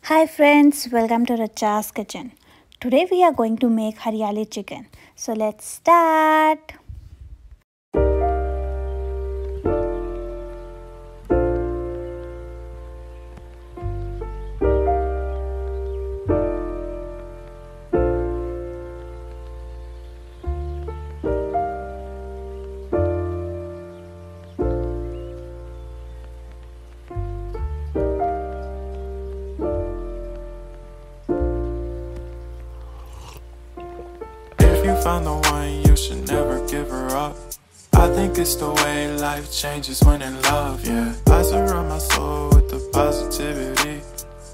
Hi friends, welcome to Richa's kitchen. Today we are going to make Hariyali chicken. So let's start. If you found the one, you should never give her up. I think it's the way life changes when in love, yeah. I surround my soul with the positivity.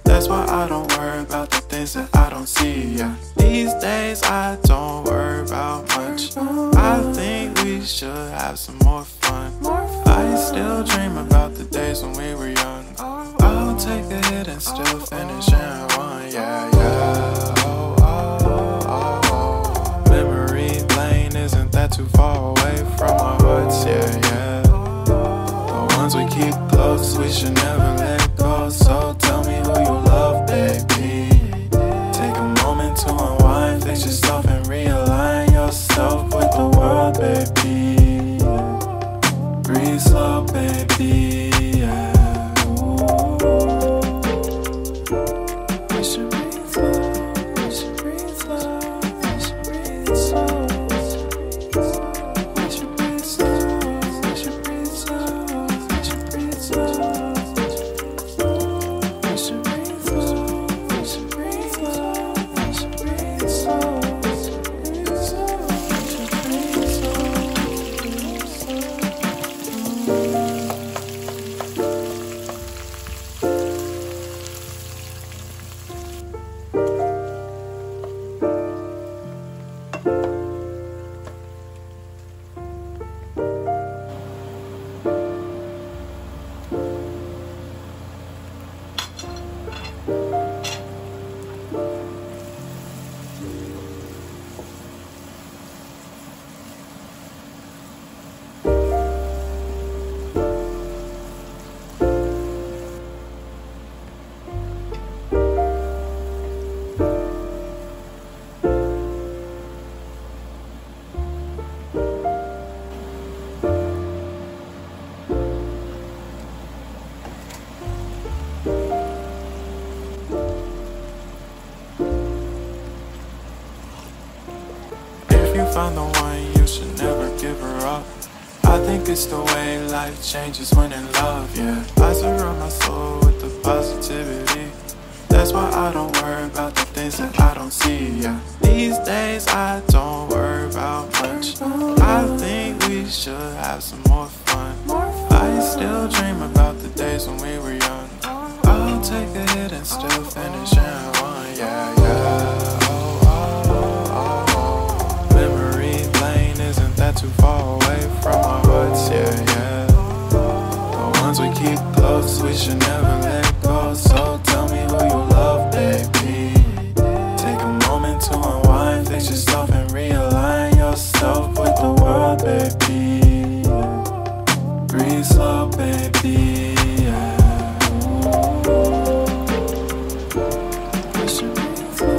That's why I don't worry about the things that I don't see, yeah. These days I don't worry about much. I think we should have some more fun. I still dream about the days when we were young. I'll take a hit and still finish in one, yeah, yeah. Isn't that too far away from our hearts, yeah, yeah. The ones we keep close, we should never let go. So tell me who you love, baby. Take a moment to unwind, fix yourself and realign yourself with the world, baby. Breathe slow, baby, yeah. We should breathe slow, we should breathe slow, we should breathe slow. Found the one, you should never give her up. I think it's the way life changes when in love, yeah. I surround my soul with the positivity. That's why I don't worry about the things that I don't see, yeah. These days I don't worry about much. I think we should have some more fun. I still dream about the days when we were young. I'll take a hit and still finish in one, yeah, yeah. That too far away from our hearts, yeah, yeah. The ones we keep close, we should never let go. So tell me who you love, baby. Take a moment to unwind, fix yourself and realign yourself with the world, baby. Breathe slow, baby, yeah. We should breathe slow,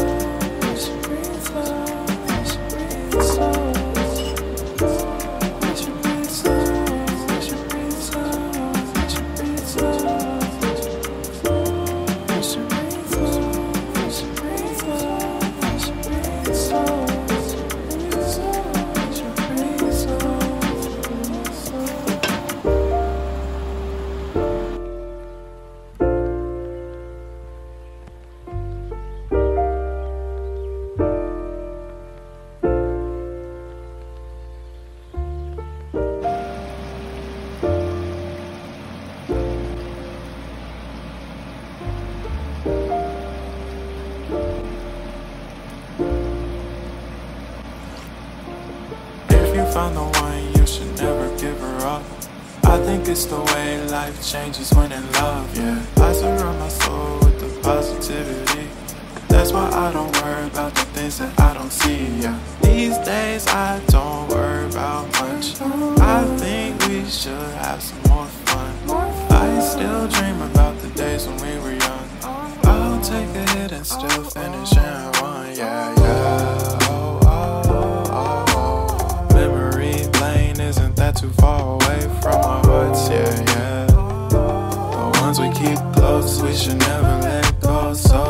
we should breathe slow, we should breathe slow. Found the one, you should never give her up. I think it's the way life changes when in love, yeah. I surround my soul with the positivity. That's why I don't worry about the things that I don't see, yeah. These days I don't worry about much. I think we should have some more fun. I still dream about the days when we were young. I'll take a hit and still finish in one, yeah, yeah. Oh, oh, oh, oh. Memory lane, isn't that too far away from our hearts, yeah, yeah. The ones we keep close, we should never let go, so